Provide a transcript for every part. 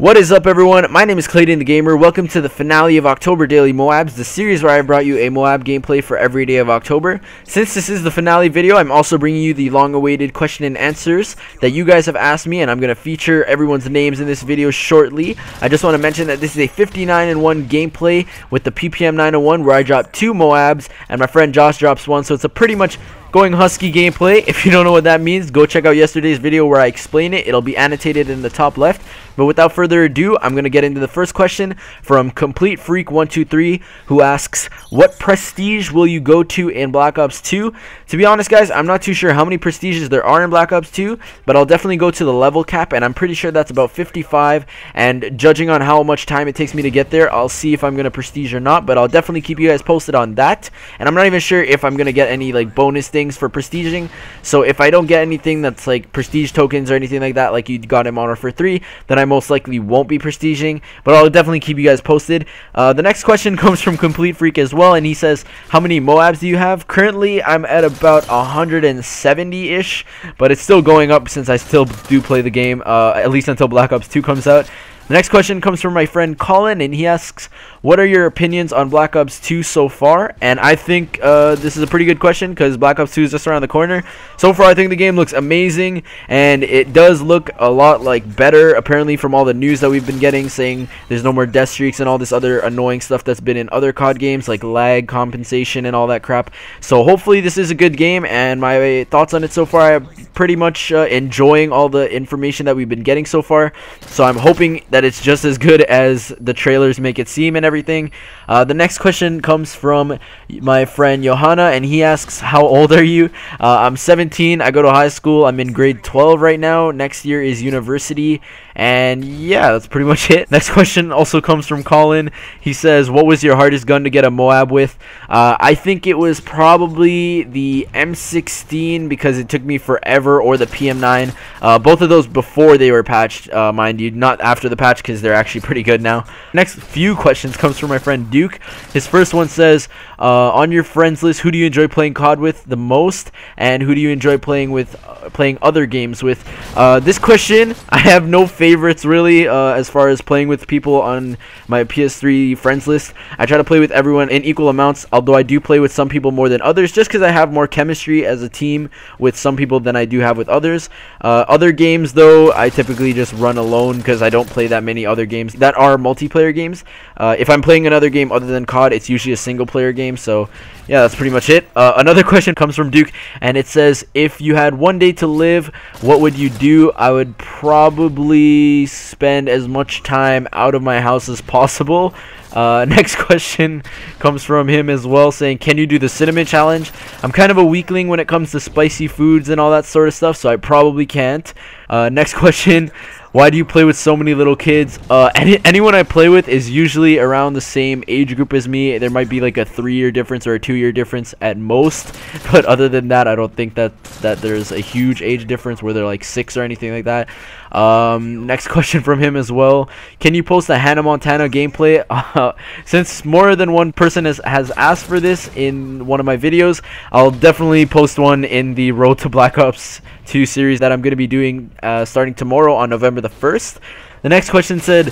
What is up, everyone? My name is Clayton the Gamer. Welcome to the finale of October Daily MOABs, the series where I brought you a MOAB gameplay for every day of October. Since this is the finale video, I'm also bringing you the long-awaited question and answers that you guys have asked me, and I'm going to feature everyone's names in this video shortly. I just want to mention that this is a 59-1 gameplay with the PPM901 where I drop 2 MOABs and my friend Josh drops 1, so it's a pretty much going husky gameplay. If you don't know what that means, go check out yesterday's video where I explain it. It'll be annotated in the top left. But without further ado, I'm going to get into the first question from Complete Freak 123, who asks, what prestige will you go to in Black Ops 2? To be honest, guys, I'm not too sure how many prestiges there are in Black Ops 2, but I'll definitely go to the level cap, and I'm pretty sure that's about 55, and judging on how much time it takes me to get there, I'll see if I'm going to prestige or not, but I'll definitely keep you guys posted on that. And I'm not even sure if I'm going to get any like bonus things for prestiging, so if I don't get anything that's like prestige tokens or anything like that, like you got in Modern Warfare 3, then I most likely won't be prestiging, but I'll definitely keep you guys posted. The next question comes from Complete Freak as well, and he says, how many MOABs do you have? Currently, I'm at about 170-ish, but it's still going up since I still do play the game, at least until Black Ops 2 comes out. The next question comes from my friend Colin, and he asks, what are your opinions on Black Ops 2 so far? And I think this is a pretty good question because Black Ops 2 is just around the corner. So far, I think the game looks amazing, and it does look a lot like better, apparently, from all the news that we've been getting, saying there's no more death streaks and all this other annoying stuff that's been in other COD games, like lag compensation and all that crap. So hopefully this is a good game, and my thoughts on it so far, I'm pretty much enjoying all the information that we've been getting so far. So I'm hoping that it's just as good as the trailers make it seem and everything. The next question comes from my friend Johanna, and he asks, how old are you? I'm 17. I go to high school. I'm in grade 12 right now. Next year is university. And yeah, that's pretty much it. Next question also comes from Colin. He says, what was your hardest gun to get a MOAB with? I think it was probably the M16 because it took me forever, or the PM9. Both of those before they were patched, mind you, not after the patch, because they're actually pretty good now. Next few questions comes from my friend Duke. His first one says, on your friends list, who do you enjoy playing COD with the most, and who do you enjoy playing with, playing other games with? This question, I have no favorites really, as far as playing with people on my PS3 friends list. I try to play with everyone in equal amounts, although I do play with some people more than others, just because I have more chemistry as a team with some people than I do have with others. Other games, though, I typically just run alone because I don't play that many other games that are multiplayer games. If I'm playing another game other than COD, it's usually a single player game. So yeah, that's pretty much it. Another question comes from Duke, and it says, if you had one day to live, what would you do? I would probably spend as much time out of my house as possible. Next question comes from him as well, saying, can you do the cinnamon challenge? I'm kind of a weakling when it comes to spicy foods and all that sort of stuff, so I probably can't. Next question, why do you play with so many little kids? Anyone I play with is usually around the same age group as me. There might be like a 3-year difference or a 2-year difference at most, but other than that, I don't think that there's a huge age difference where they're like 6 or anything like that. Next question from him as well, can you post a Hannah Montana gameplay? Since more than one person has asked for this in one of my videos, I'll definitely post one in the Road to Black Ops 2 series that I'm going to be doing starting tomorrow on November the 1st. The next question said,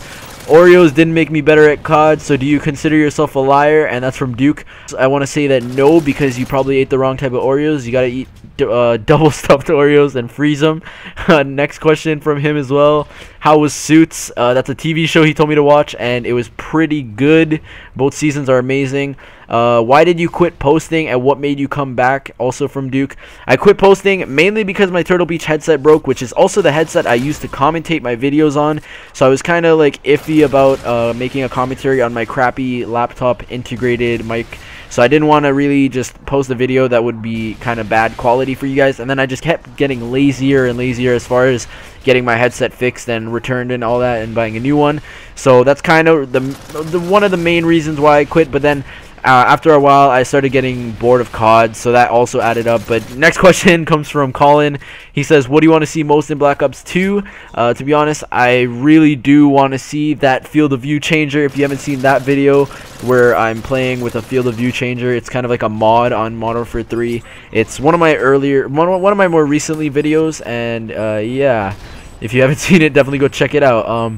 Oreos didn't make me better at COD, so do you consider yourself a liar? And that's from Duke. I want to say that no, because you probably ate the wrong type of Oreos. You got to eat double stuffed Oreos and freeze them. Next question from him as well, how was Suits? That's a TV show he told me to watch, and it was pretty good. Both seasons are amazing. Why did you quit posting, and what made you come back? Also from Duke. I quit posting mainly because my Turtle Beach headset broke, which is also the headset I used to commentate my videos on, so I was kind of like iffy about making a commentary on my crappy laptop integrated mic. So I didn't want to really just post a video that would be kind of bad quality for you guys, and then I just kept getting lazier and lazier as far as getting my headset fixed and returned and all that and buying a new one. So that's kind of the one of the main reasons why I quit. But then after a while, I started getting bored of COD, so that also added up. But next question comes from Colin. He says, what do you want to see most in Black Ops 2? To be honest, I really do want to see that field of view changer. If you haven't seen that video where I'm playing with a field of view changer, it's kind of like a mod on Modern Warfare 3. It's one of my more recently videos, and yeah, if you haven't seen it, definitely go check it out.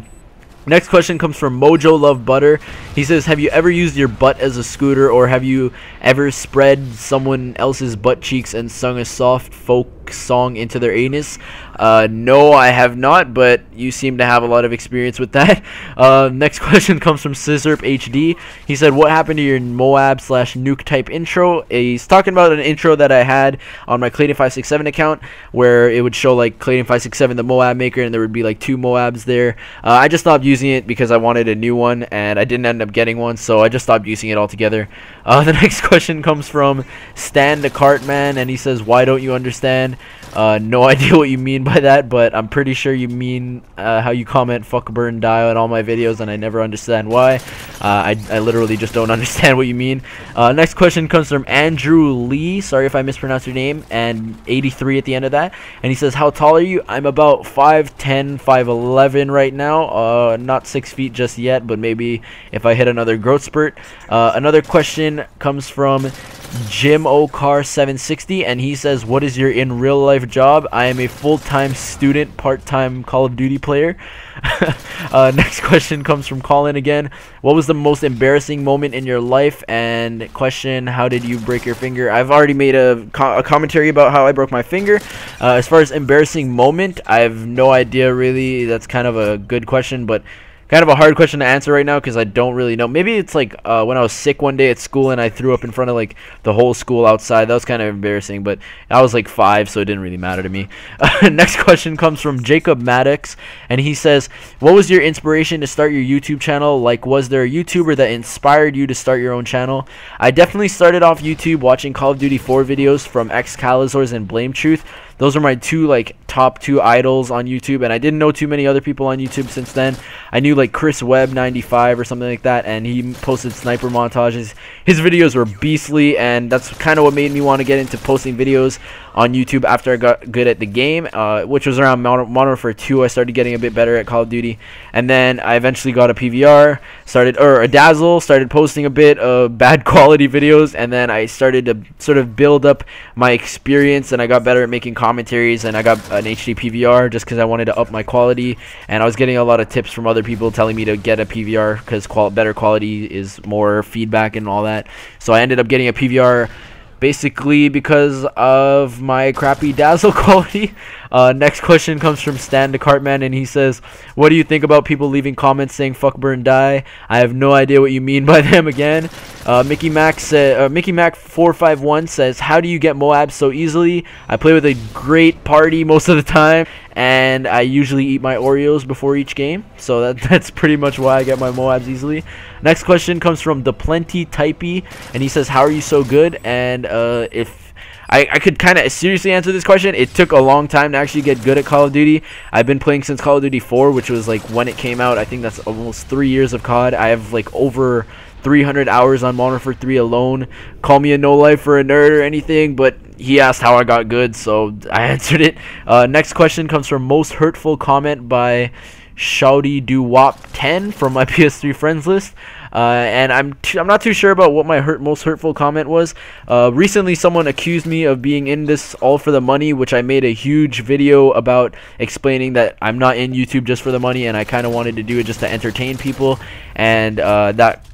Next question comes from Mojo Love Butter. He says, have you ever used your butt as a scooter, or have you ever spread someone else's butt cheeks and sung a soft folk song into their anus? No, I have not, but you seem to have a lot of experience with that. Next question comes from Scissorp HD. He said, what happened to your MOAB / nuke type intro? He's talking about an intro that I had on my Clayton567 account, where it would show like Clayton567, the MOAB maker, and there would be like 2 MOABs there. I just stopped using it because I wanted a new one, and I didn't end up getting one, so I just stopped using it altogether. The next question comes from Stan the Cartman, and he says, why don't you understand? No idea what you mean by that, but I'm pretty sure you mean how you comment fuck, burn, die on all my videos, and I never understand why. I literally just don't understand what you mean. Next question comes from Andrew Lee, sorry if I mispronounced your name, and 83 at the end of that, and he says, how tall are you? I'm about 5'10", 5'11" right now, not 6 feet just yet, but maybe if I hit another growth spurt. Another question comes from Jim O'Car 760, and he says, what is your in real life job? I am a full-time student, part-time Call of Duty player. Next question comes from Colin again. What was the most embarrassing moment in your life? And question, how did you break your finger? I've already made a commentary about how I broke my finger. As far as embarrassing moment, I have no idea really. That's kind of a good question, but kind of a hard question to answer right now because I don't really know. Maybe it's like when I was sick one day at school and I threw up in front of like the whole school outside. That was kind of embarrassing, but I was like 5, so it didn't really matter to me. Next question comes from Jacob Maddox, and he says, what was your inspiration to start your YouTube channel? Like, was there a YouTuber that inspired you to start your own channel? I definitely started off YouTube watching Call of Duty 4 videos from Excalizors and Blame Truth. Those are my top two idols on YouTube, and I didn't know too many other people on YouTube since then. I knew like Chris Webb 95 or something like that, and he posted sniper montages. His videos were beastly, and that's kind of what made me want to get into posting videos on YouTube after I got good at the game, which was around Modern Warfare 2. I started getting a bit better at Call of Duty, and then I eventually got a PVR, a Dazzle, started posting a bit of bad quality videos, and then I started to sort of build up my experience, and I got better at making commentaries, and I got an HD PVR just because I wanted to up my quality, and I was getting a lot of tips from other people telling me to get a PVR because better quality is more feedback and all that. So I ended up getting a PVR basically because of my crappy Dazzle quality. Next question comes from Stan the Cartman, and he says, what do you think about people leaving comments saying fuck, burn, die? I have no idea what you mean by them again. Mickey Mac 451 says, how do you get MOABs so easily? I play with a great party most of the time, and I usually eat my Oreos before each game, so that's pretty much why I get my MOABs easily. Next question comes from The Plenty Typey, and he says, how are you so good? And if I could kind of seriously answer this question, it took a long time to actually get good at Call of Duty. I've been playing since Call of Duty 4, which was like when it came out. I think that's almost 3 years of COD. I have like over 300 hours on Modern Warfare 3 alone. Call me a no-life or a nerd or anything, but he asked how I got good, so I answered it. Next question comes from Most Hurtful Comment by Shouty Do Wop 10 from my PS3 friends list. And I'm not too sure about what my most hurtful comment was. Recently someone accused me of being in this all for the money, which I made a huge video about explaining that I'm not in YouTube just for the money, and I kind of wanted to do it just to entertain people, and that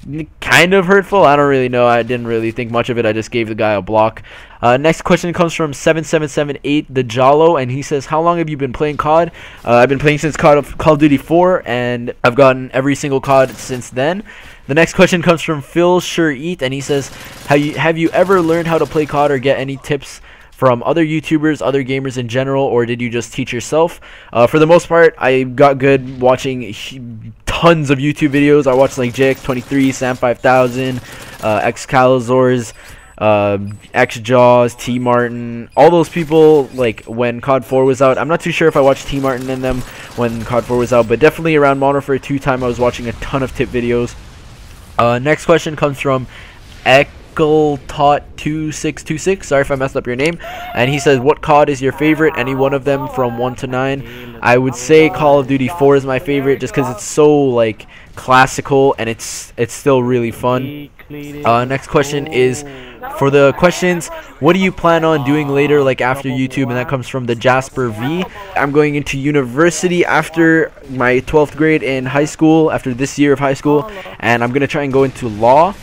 kind of hurtful. I don't really know. I didn't really think much of it. I just gave the guy a block. Next question comes from 7778 the Jalo, and he says, how long have you been playing COD? I've been playing since Call of Duty 4, and I've gotten every single COD since then. The next question comes from Phil Sure Eat, and he says, have you ever learned how to play COD or get any tips from other YouTubers, other gamers in general, or did you just teach yourself? For the most part, I got good watching tons of YouTube videos. I watched like JX23, Sam5000, Excalizors, XJaws, T Martin, all those people, like when COD 4 was out. I'm not too sure if I watched T Martin and them when COD 4 was out, but definitely around Modern Warfare 2 time I was watching a ton of tip videos. Next question comes from Eckletot2626. Sorry if I messed up your name. And he says, what COD is your favorite? Any one of them from 1 to 9. I would say Call of Duty 4 is my favorite just because it's so like classical and it's still really fun. Next question is For the questions, what do you plan on doing later, like after YouTube? And that comes from the Jasper V. I'm going into university after my 12th grade in high school, after this year of high school, and I'm gonna try and go into law.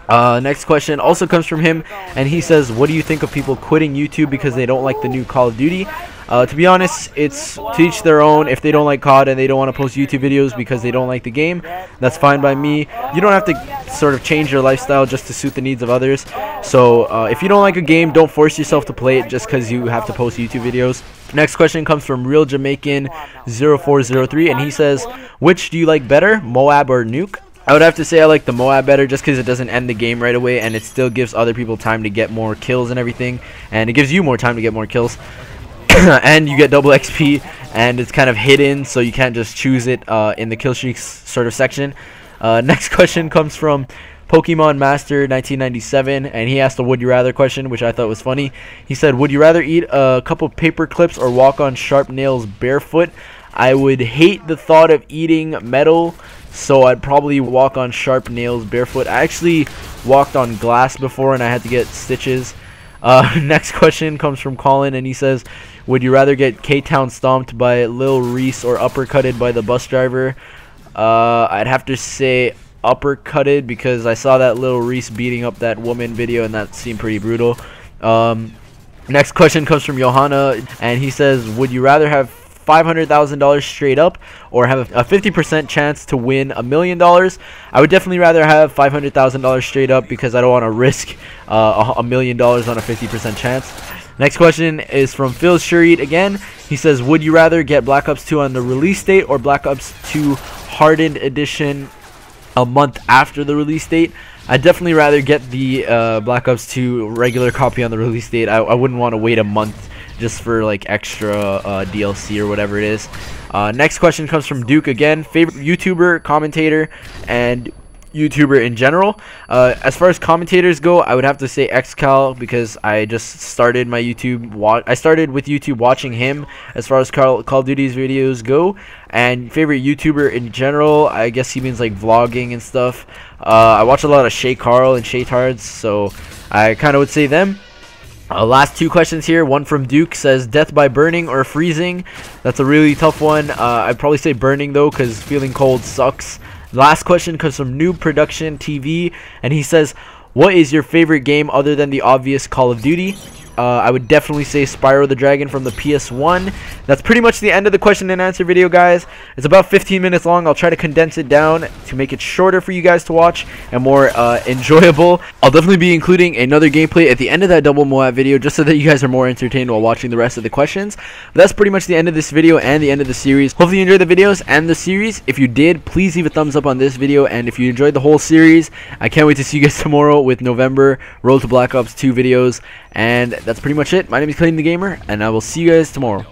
Next question also comes from him, and he says, what do you think of people quitting YouTube because they don't like the new Call of Duty? To be honest, it's to each their own. If they don't like COD and they don't want to post YouTube videos because they don't like the game, that's fine by me. You don't have to sort of change your lifestyle just to suit the needs of others. So if you don't like a game, don't force yourself to play it just because you have to post YouTube videos. Next question comes from Real Jamaican 0403, and he says, which do you like better, MOAB or Nuke? I would have to say I like the MOAB better just because it doesn't end the game right away, and it still gives other people time to get more kills and everything, and it gives you more time to get more kills. And you get double XP, and it's kind of hidden, so you can't just choose it in the kill streaks sort of section. Next question comes from Pokemon Master 1997, and he asked a would you rather question, which I thought was funny. He said, would you rather eat a couple paper clips or walk on sharp nails barefoot? I would hate the thought of eating metal, so I'd probably walk on sharp nails barefoot. I actually walked on glass before and I had to get stitches. Next question comes from Colin, and he says, would you rather get K-Town stomped by Lil Reese or uppercutted by the bus driver? I'd have to say uppercutted because I saw that Lil Reese beating up that woman video and that seemed pretty brutal. Next question comes from Johanna, and he says, would you rather have $500,000 straight up or have a 50% chance to win $1 million? I would definitely rather have $500,000 straight up because I don't want to risk $1 million on a 50% chance. Next question is from Phil Shureed again. He says, would you rather get Black Ops 2 on the release date or Black Ops 2 Hardened Edition a month after the release date? I'd definitely rather get the Black Ops 2 regular copy on the release date. I wouldn't want to wait a month just for like extra DLC or whatever it is. Next question comes from Duke again. Favorite YouTuber, commentator, and YouTuber in general. As far as commentators go, I would have to say XCal because I just started my YouTube. I started with YouTube watching him as far as Call of Duty's videos go. And favorite YouTuber in general, I guess he means like vlogging and stuff. I watch a lot of Shay Carl and Shay Tards, so I kind of would say them. Last two questions here. One from Duke says, death by burning or freezing? That's a really tough one. I'd probably say burning though, because feeling cold sucks. Last question comes from Noob Production TV, and he says, what is your favorite game other than the obvious Call of Duty? I would definitely say Spyro the Dragon from the PS1. That's pretty much the end of the question and answer video, guys. It's about 15 minutes long. I'll try to condense it down to make it shorter for you guys to watch and more enjoyable. I'll definitely be including another gameplay at the end of that double MOAB video just so that you guys are more entertained while watching the rest of the questions. But that's pretty much the end of this video and the end of the series. Hopefully you enjoyed the videos and the series. If you did, please leave a thumbs up on this video, and if you enjoyed the whole series, I can't wait to see you guys tomorrow with November Road to Black Ops 2 videos. And that's pretty much it. My name is Clayton the Gamer, and I will see you guys tomorrow.